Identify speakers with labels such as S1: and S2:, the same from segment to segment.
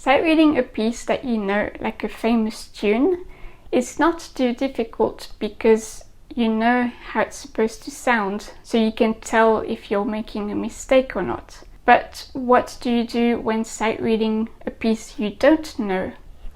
S1: Sight reading a piece that you know, like a famous tune, is not too difficult because you know how it's supposed to sound, so you can tell if you're making a mistake or not. But what do you do when sight reading a piece you don't know?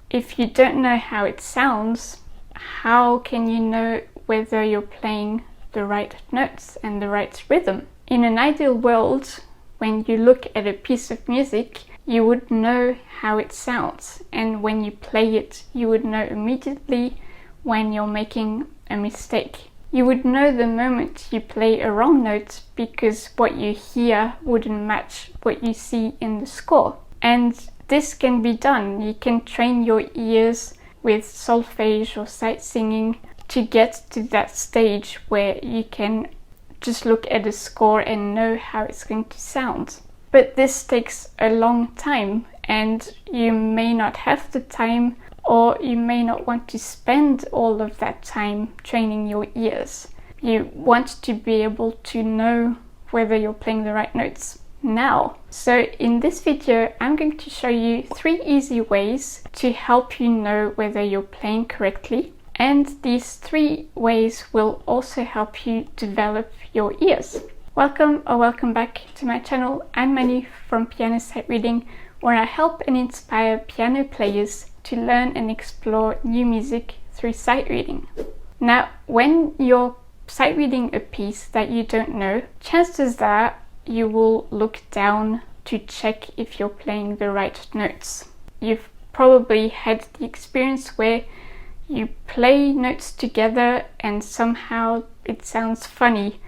S1: If you don't know how it sounds, how can you know whether you're playing the right notes and the right rhythm? In an ideal world, when you look at a piece of music, you would know how it sounds, and when you play it, you would know immediately when you're making a mistake. You would know the moment you play a wrong note because what you hear wouldn't match what you see in the score. And this can be done. You can train your ears with solfege or sight singing to get to that stage where you can just look at a score and know how it's going to sound. But this takes a long time, and you may not have the time, or you may not want to spend all of that time training your ears. You want to be able to know whether you're playing the right notes now. So in this video, I'm going to show you 3 easy ways to help you know whether you're playing correctly. And these 3 ways will also help you develop your ears. Welcome or welcome back to my channel. I'm Manu from Piano Sight Reading, where I help and inspire piano players to learn and explore new music through sight reading. Now, when you're sight reading a piece that you don't know, chances are you will look down to check if you're playing the right notes. You've probably had the experience where you play notes together and somehow it sounds funny,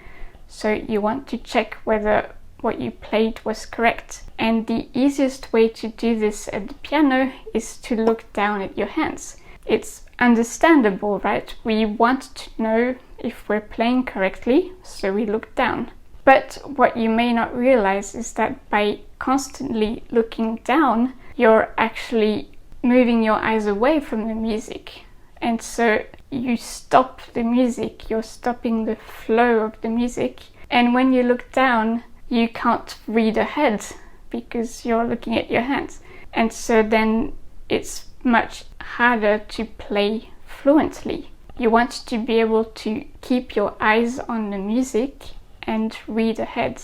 S1: so you want to check whether what you played was correct. And the easiest way to do this at the piano is to look down at your hands. It's understandable, right? We want to know if we're playing correctly, so we look down. But what you may not realize is that by constantly looking down, you're actually moving your eyes away from the music. And so you stop the music, you're stopping the flow of the music. And when you look down, you can't read ahead because you're looking at your hands. And so then it's much harder to play fluently. You want to be able to keep your eyes on the music and read ahead.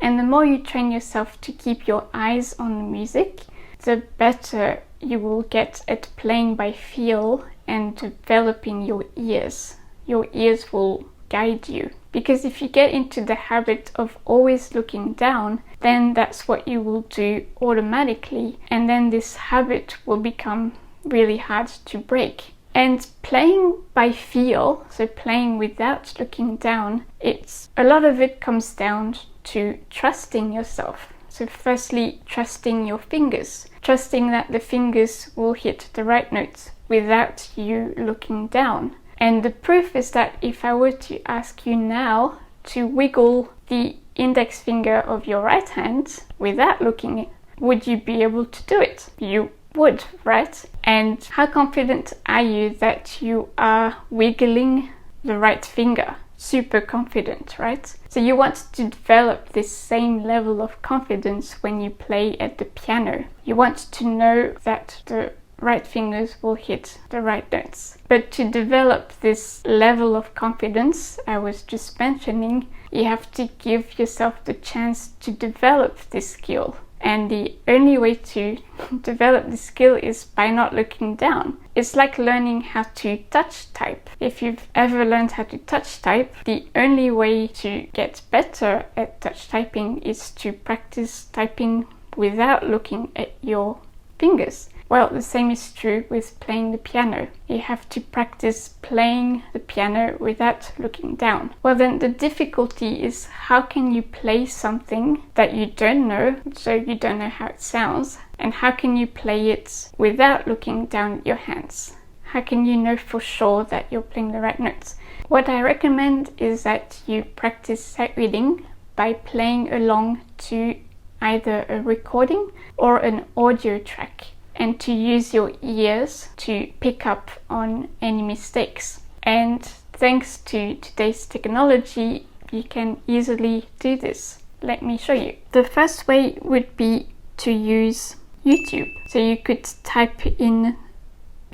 S1: And the more you train yourself to keep your eyes on the music, the better you will get at playing by feel and developing your ears. Your ears will guide you. Because if you get into the habit of always looking down, then that's what you will do automatically, and then this habit will become really hard to break. And playing by feel, so playing without looking down, a lot of it comes down to trusting yourself. So firstly, trusting your fingers, trusting that the fingers will hit the right notes without you looking down. And the proof is that if I were to ask you now to wiggle the index finger of your right hand without looking, would you be able to do it? You would, right? And how confident are you that you are wiggling the right finger? Super confident, right? So you want to develop this same level of confidence when you play at the piano. You want to know that the right fingers will hit the right notes. But to develop this level of confidence I was just mentioning, you have to give yourself the chance to develop this skill. And the only way to develop this skill is by not looking down. It's like learning how to touch type. If you've ever learned how to touch type, the only way to get better at touch typing is to practice typing without looking at your fingers. Well, the same is true with playing the piano. You have to practice playing the piano without looking down. Well, then the difficulty is how can you play something that you don't know, so you don't know how it sounds, and how can you play it without looking down at your hands? How can you know for sure that you're playing the right notes? What I recommend is that you practice sight reading by playing along to either a recording or an audio track, and to use your ears to pick up on any mistakes. And thanks to today's technology, you can easily do this. Let me show you. The first way would be to use YouTube. So you could type in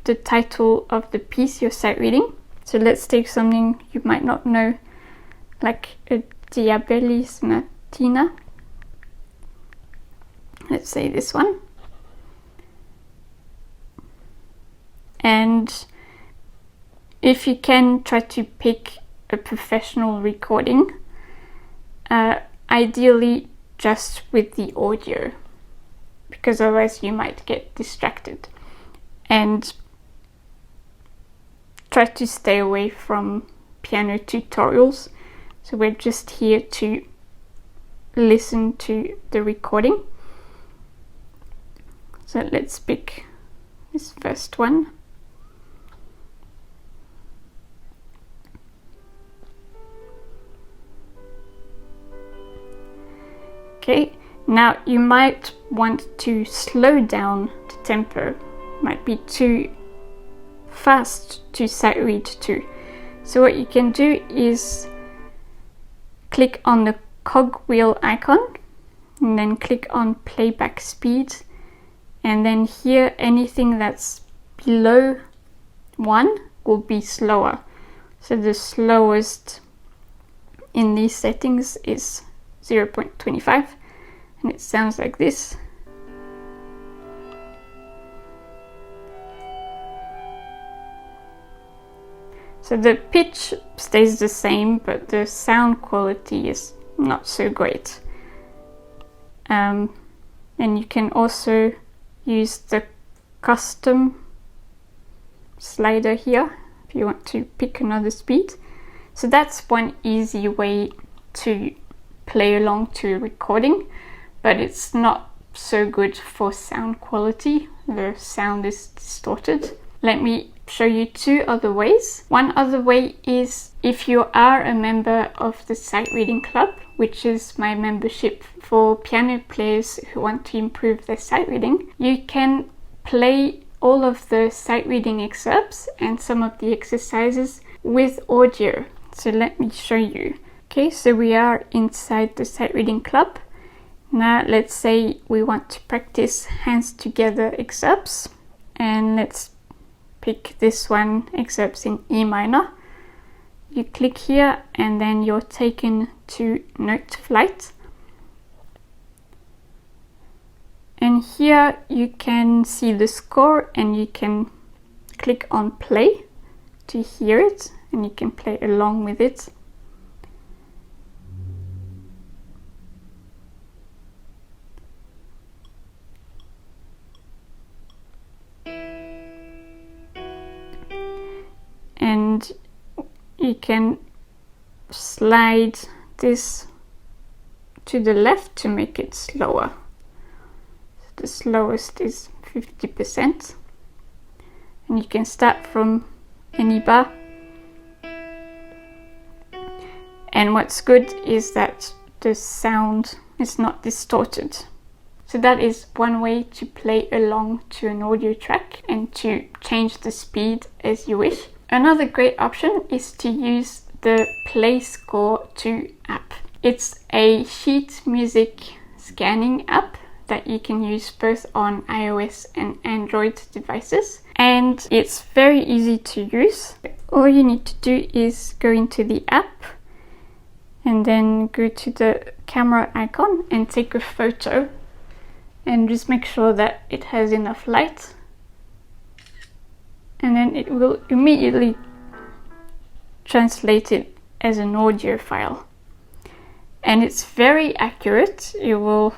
S1: the title of the piece you're sight reading. So let's take something you might not know, like a Diabelis Matina. Let's say this one. And if you can, try to pick a professional recording, ideally just with the audio, because otherwise you might get distracted. And try to stay away from piano tutorials. So we're just here to listen to the recording. So let's pick this first one. Okay, now you might want to slow down the tempo. Might be too fast to sight read to. So what you can do is click on the cogwheel icon and then click on playback speed, and then here anything that's below 1 will be slower. So the slowest in these settings is 0.25, and it sounds like this. So the pitch stays the same, but the sound quality is not so great. And you can also use the custom slider here if you want to pick another speed. So that's one easy way to play along to a recording, but it's not so good for sound quality. The sound is distorted. Let me show you 2 other ways. One other way is if you are a member of the Sight Reading Club, which is my membership for piano players who want to improve their sight reading. You can play all of the sight reading excerpts and some of the exercises with audio. So let me show you. Okay, so we are inside the Sight Reading Club. Now let's say we want to practice hands together excerpts, and let's pick this one, excerpts in E minor. You click here and then you're taken to note flight. And here you can see the score and you can click on play to hear it, and you can play along with it. And you can slide this to the left to make it slower. The slowest is 50%, and you can start from any bar. And what's good is that the sound is not distorted. So that is one way to play along to an audio track and to change the speed as you wish. Another great option is to use the Play Score 2 app. It's a sheet music scanning app that you can use both on iOS and Android devices, and it's very easy to use. All you need to do is go into the app and then go to the camera icon and take a photo, and just make sure that it has enough light, and then it will immediately translate it as an audio file. And it's very accurate. It will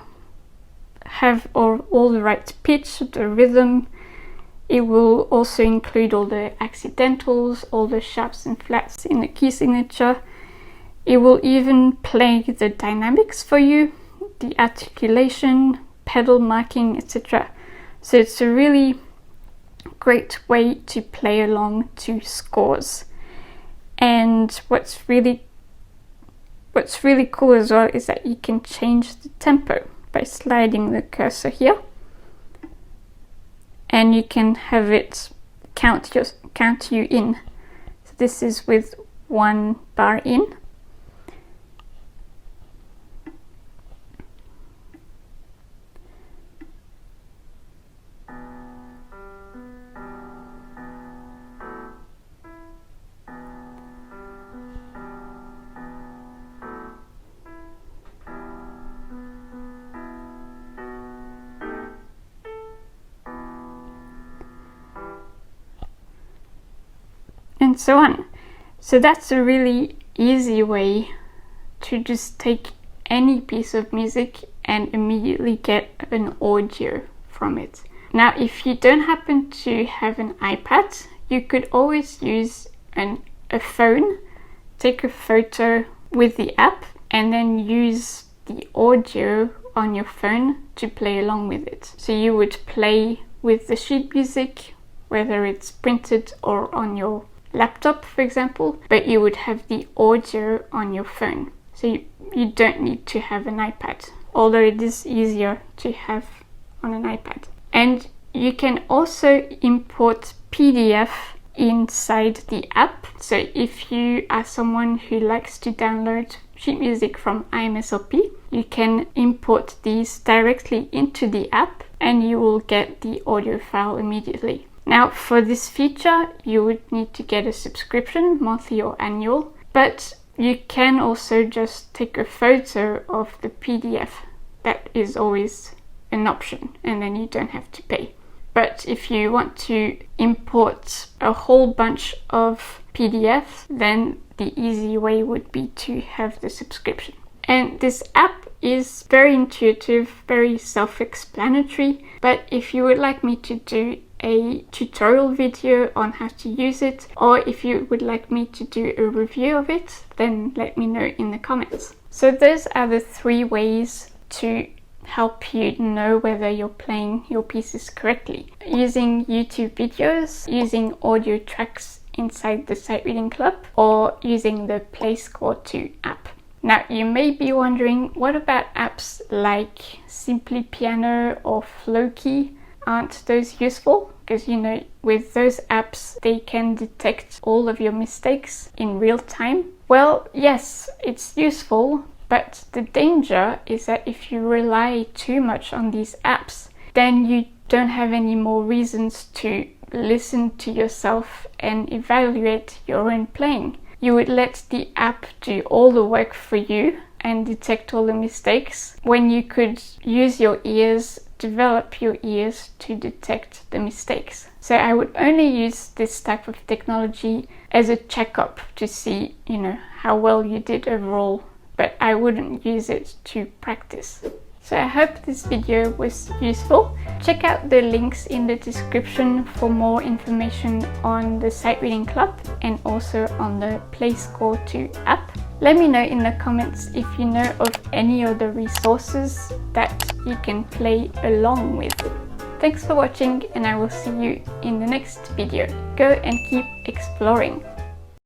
S1: have all the right pitch, the rhythm. It will also include all the accidentals, all the sharps and flats in the key signature. It will even play the dynamics for you, the articulation, pedal marking, etc. So it's a really great way to play along to scores. And what's really cool as well is that you can change the tempo by sliding the cursor here, and you can have it count you in. So this is with 1 bar in. and so on. So that's a really easy way to just take any piece of music and immediately get an audio from it. Now, if you don't happen to have an iPad, you could always use a phone, take a photo with the app, and then use the audio on your phone to play along with it. So you would play with the sheet music, whether it's printed or on your laptop, for example, but you would have the audio on your phone. So you don't need to have an iPad, although it is easier to have on an iPad. And you can also import PDF inside the app. So if you are someone who likes to download sheet music from IMSLP, you can import these directly into the app and you will get the audio file immediately. Now, for this feature, you would need to get a subscription, monthly or annual, but you can also just take a photo of the PDF. That is always an option, and then you don't have to pay. But if you want to import a whole bunch of PDFs, then the easy way would be to have the subscription. And this app is very intuitive, very self-explanatory, but if you would like me to do a tutorial video on how to use it, or if you would like me to do a review of it, then let me know in the comments. So those are the 3 ways to help you know whether you're playing your pieces correctly. Using YouTube videos, using audio tracks inside the Sight Reading Club, or using the Play Score 2 app. Now, you may be wondering, what about apps like Simply Piano or Flowkey? Aren't those useful? Because, you know, with those apps, they can detect all of your mistakes in real time. Well, yes, it's useful, but the danger is that if you rely too much on these apps, then you don't have any more reasons to listen to yourself and evaluate your own playing. You would let the app do all the work for you and detect all the mistakes, when you could use your ears, develop your ears to detect the mistakes. So I would only use this type of technology as a checkup to see, you know, how well you did overall, but I wouldn't use it to practice. So I hope this video was useful. Check out the links in the description for more information on the Sight Reading Club and also on the Play Score 2 app. Let me know in the comments if you know of any other resources that you can play along with. Thanks for watching, and I will see you in the next video. Go and keep exploring.